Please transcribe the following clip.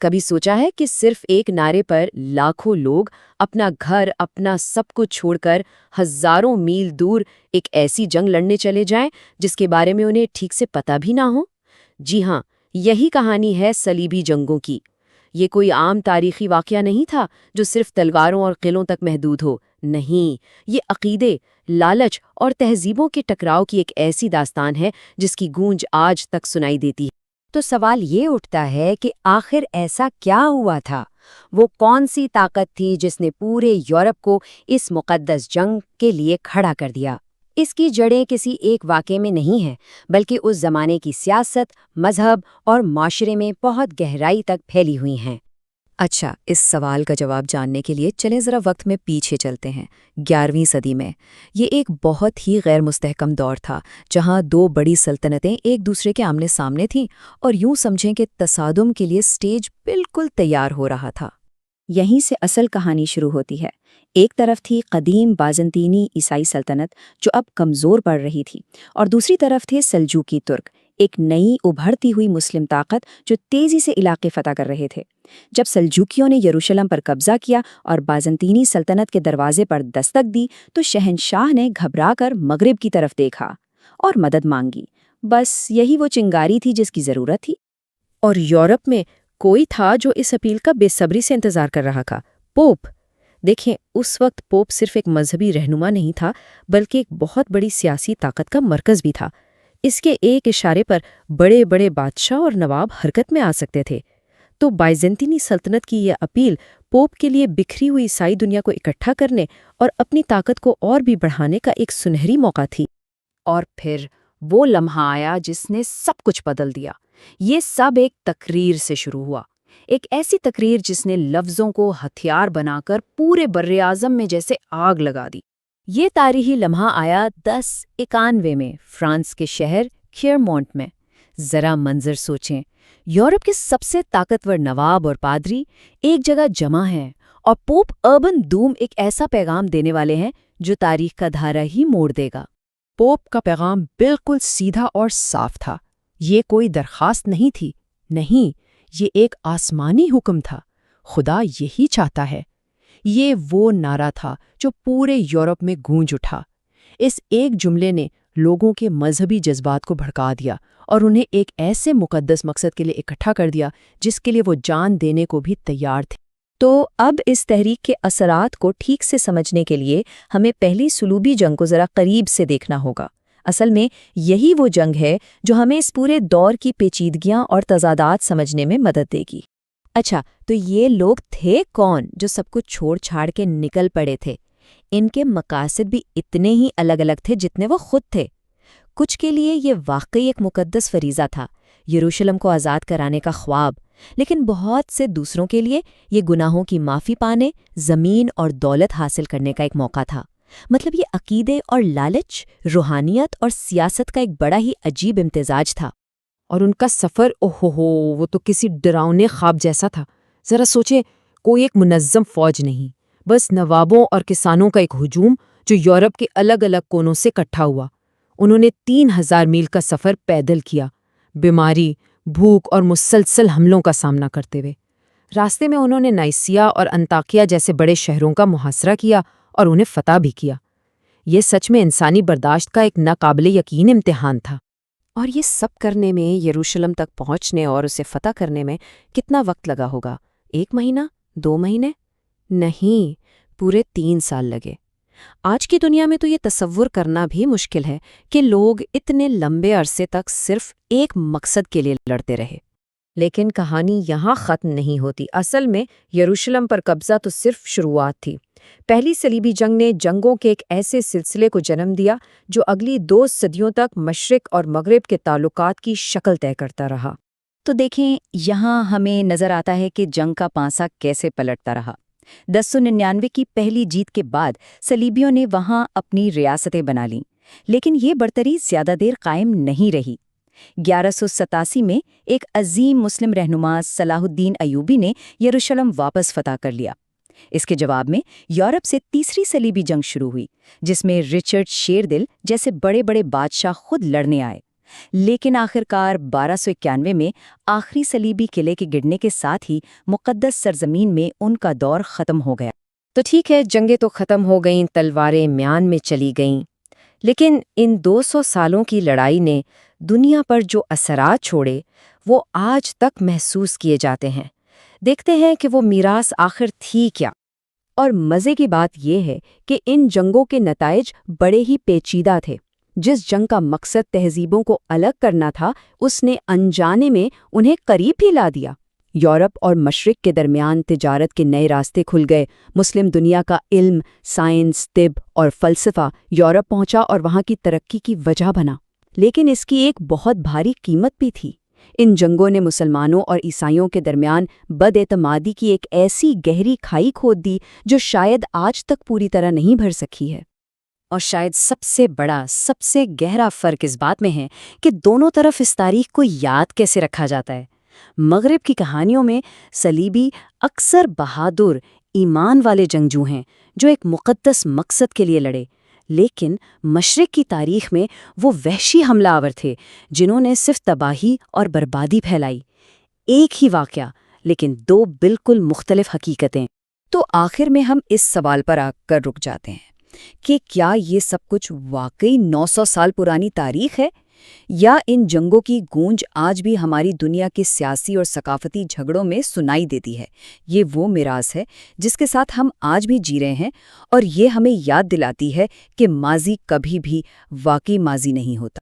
کبھی سوچا ہے کہ صرف ایک نعرے پر لاکھوں لوگ اپنا گھر، اپنا سب کچھ چھوڑ کر ہزاروں میل دور ایک ایسی جنگ لڑنے چلے جائیں جس کے بارے میں انہیں ٹھیک سے پتہ بھی نہ ہو؟ جی ہاں، یہی کہانی ہے صلیبی جنگوں کی۔ یہ کوئی عام تاریخی واقعہ نہیں تھا جو صرف تلواروں اور قلعوں تک محدود ہو۔ نہیں، یہ عقیدے، لالچ اور تہذیبوں کے ٹکراؤ کی ایک ایسی داستان ہے جس کی گونج آج تک سنائی دیتی ہے۔ تو سوال یہ اٹھتا ہے کہ آخر ایسا کیا ہوا تھا؟ وہ کون سی طاقت تھی جس نے پورے یورپ کو اس مقدس جنگ کے لیے کھڑا کر دیا؟ اس کی جڑیں کسی ایک واقعے میں نہیں ہیں، بلکہ اس زمانے کی سیاست، مذہب اور معاشرے میں بہت گہرائی تک پھیلی ہوئی ہیں۔ اچھا، اس سوال کا جواب جاننے کے لیے چلیں ذرا وقت میں پیچھے چلتے ہیں۔ 11ویں صدی میں یہ ایک بہت ہی غیر مستحکم دور تھا، جہاں دو بڑی سلطنتیں ایک دوسرے کے آمنے سامنے تھیں، اور یوں سمجھیں کہ تصادم کے لیے سٹیج بالکل تیار ہو رہا تھا۔ یہیں سے اصل کہانی شروع ہوتی ہے۔ ایک طرف تھی قدیم بازنطینی عیسائی سلطنت جو اب کمزور پڑ رہی تھی، اور دوسری طرف تھے سلجوقی ترک، ایک نئی ابھرتی ہوئی مسلم طاقت جو تیزی سے علاقے فتح کر رہے تھے۔ جب سلجوقیوں نے یروشلم پر قبضہ کیا اور بازنطینی سلطنت کے دروازے پر دستک دی تو شہنشاہ نے گھبرا کر مغرب کی طرف دیکھا اور مدد مانگی۔ بس یہی وہ چنگاری تھی جس کی ضرورت تھی۔ اور یورپ میں کوئی تھا جو اس اپیل کا بے صبری سے انتظار کر رہا تھا، پوپ۔ دیکھیں، اس وقت پوپ صرف ایک مذہبی رہنما نہیں تھا، بلکہ ایک بہت بڑی سیاسی طاقت کا مرکز بھی تھا۔ اس کے ایک اشارے پر بڑے بڑے بادشاہ اور نواب حرکت میں آ سکتے تھے۔ تو بائزنطینی سلطنت کی یہ اپیل پوپ کے لیے بکھری ہوئی عیسائی دنیا کو اکٹھا کرنے اور اپنی طاقت کو اور بھی بڑھانے کا ایک سنہری موقع تھی۔ اور پھر وہ لمحہ آیا جس نے سب کچھ بدل دیا۔ یہ سب ایک تقریر سے شروع ہوا، ایک ایسی تقریر جس نے لفظوں کو ہتھیار بنا کر پورے براعظم میں جیسے آگ لگا دی۔ یہ تاریخی لمحہ آیا 1091 میں فرانس کے شہر کیرمونٹ میں۔ ذرا منظر سوچیں، یورپ کے سب سے طاقتور نواب اور پادری ایک جگہ جمع ہیں، اور پوپ اربن دوم ایک ایسا پیغام دینے والے ہیں جو تاریخ کا دھارا ہی موڑ دے گا۔ پوپ کا پیغام بالکل سیدھا اور صاف تھا۔ یہ کوئی درخواست نہیں تھی، نہیں، یہ ایک آسمانی حکم تھا۔ خدا یہی چاہتا ہے۔ یہ وہ نعرہ تھا جو پورے یورپ میں گونج اٹھا۔ اس ایک جملے نے لوگوں کے مذہبی جذبات کو بھڑکا دیا اور انہیں ایک ایسے مقدس مقصد کے لیے اکٹھا کر دیا جس کے لیے وہ جان دینے کو بھی تیار تھے۔ تو اب اس تحریک کے اثرات کو ٹھیک سے سمجھنے کے لیے ہمیں پہلی صلیبی جنگ کو ذرا قریب سے دیکھنا ہوگا۔ اصل میں یہی وہ جنگ ہے جو ہمیں اس پورے دور کی پیچیدگیاں اور تضادات سمجھنے میں مدد دے گی۔ اچھا، تو یہ لوگ تھے کون جو سب کچھ چھوڑ چھاڑ کے نکل پڑے تھے؟ ان کے مقاصد بھی اتنے ہی الگ الگ تھے جتنے وہ خود تھے۔ کچھ کے لیے یہ واقعی ایک مقدس فریضہ تھا، یروشلم کو آزاد کرانے کا خواب، لیکن بہت سے دوسروں کے لیے یہ گناہوں کی معافی پانے، زمین اور دولت حاصل کرنے کا ایک موقع تھا۔ مطلب یہ عقیدے اور لالچ، روحانیت اور سیاست کا ایک بڑا ہی عجیب امتزاج تھا۔ اور ان کا سفر، وہ تو کسی ڈراؤنے خواب جیسا تھا۔ ذرا سوچیں، کوئی ایک منظم فوج نہیں، بس نوابوں اور کسانوں کا ایک ہجوم جو یورپ کے الگ الگ کونوں سے اکٹھا ہوا۔ انہوں نے 3000 میل کا سفر پیدل کیا، بیماری، بھوک اور مسلسل حملوں کا سامنا کرتے ہوئے۔ راستے میں انہوں نے نائسیا اور انطاکیہ جیسے بڑے شہروں کا محاصرہ کیا اور انہیں فتح بھی کیا۔ یہ سچ میں انسانی برداشت کا ایک ناقابل یقین امتحان تھا۔ اور یہ سب کرنے میں، یروشلم تک پہنچنے اور اسے فتح کرنے میں کتنا وقت لگا ہوگا؟ 1 مہینہ؟ 2 مہینے؟ نہیں، پورے 3 سال لگے۔ آج کی دنیا میں تو یہ تصور کرنا بھی مشکل ہے کہ لوگ اتنے لمبے عرصے تک صرف ایک مقصد کے لیے لڑتے رہے۔ لیکن کہانی یہاں ختم نہیں ہوتی۔ اصل میں یروشلم پر قبضہ تو صرف شروعات تھی۔ پہلی صلیبی جنگ نے جنگوں کے ایک ایسے سلسلے کو جنم دیا جو اگلی 2 صدیوں تک مشرق اور مغرب کے تعلقات کی شکل طے کرتا رہا۔ تو دیکھیں، یہاں ہمیں نظر آتا ہے کہ جنگ کا پانسا کیسے پلٹتا رہا۔ 1099 کی پہلی جیت کے بعد صلیبیوں نے وہاں اپنی ریاستیں بنا لیں، لیکن یہ برتری زیادہ دیر قائم نہیں رہی۔ 1187 میں ایک عظیم مسلم رہنما صلاح الدین ایوبی نے یروشلم واپس فتح کر لیا۔ اس کے جواب میں یورپ سے تیسری صلیبی جنگ شروع ہوئی، جس میں رچرڈ شیردل جیسے بڑے بڑے بادشاہ خود لڑنے آئے۔ لیکن آخرکار 1291 میں آخری صلیبی قلعے کے گرنے کے ساتھ ہی مقدس سرزمین میں ان کا دور ختم ہو گیا۔ تو ٹھیک ہے، جنگیں تو ختم ہو گئیں، تلواریں میان میں چلی گئیں، لیکن ان 200 سالوں کی لڑائی نے دنیا پر جو اثرات چھوڑے وہ آج تک محسوس کیے جاتے ہیں۔ دیکھتے ہیں کہ وہ میراث آخر تھی کیا۔ اور مزے کی بات یہ ہے کہ ان جنگوں کے نتائج بڑے ہی پیچیدہ تھے۔ جس جنگ کا مقصد تہذیبوں کو الگ کرنا تھا، اس نے انجانے میں انہیں قریب ہی لا دیا۔ یورپ اور مشرق کے درمیان تجارت کے نئے راستے کھل گئے۔ مسلم دنیا کا علم، سائنس، طب اور فلسفہ یورپ پہنچا اور وہاں کی ترقی کی وجہ بنا۔ لیکن اس کی ایک بہت بھاری قیمت بھی تھی۔ ان جنگوں نے مسلمانوں اور عیسائیوں کے درمیان بد اعتمادی کی ایک ایسی گہری کھائی کھود دی جو شاید آج تک پوری طرح نہیں بھر سکی ہے۔ اور شاید سب سے بڑا، سب سے گہرا فرق اس بات میں ہے کہ دونوں طرف اس تاریخ کو یاد کیسے رکھا جاتا ہے۔ مغرب کی کہانیوں میں صلیبی اکثر بہادر، ایمان والے جنگجو ہیں جو ایک مقدس مقصد کے لیے لڑے، لیکن مشرق کی تاریخ میں وہ وحشی حملہ آور تھے جنہوں نے صرف تباہی اور بربادی پھیلائی۔ ایک ہی واقعہ، لیکن دو بالکل مختلف حقیقتیں۔ تو آخر میں ہم اس سوال پر آ کر رک جاتے ہیں کہ کیا یہ سب کچھ واقعی 900 سال پرانی تاریخ ہے، یا ان جنگوں کی گونج آج بھی ہماری دنیا کے سیاسی اور ثقافتی جھگڑوں میں سنائی دیتی ہے؟ یہ وہ میراث ہے جس کے ساتھ ہم آج بھی جی رہے ہیں، اور یہ ہمیں یاد دلاتی ہے کہ ماضی کبھی بھی واقعی ماضی نہیں ہوتا۔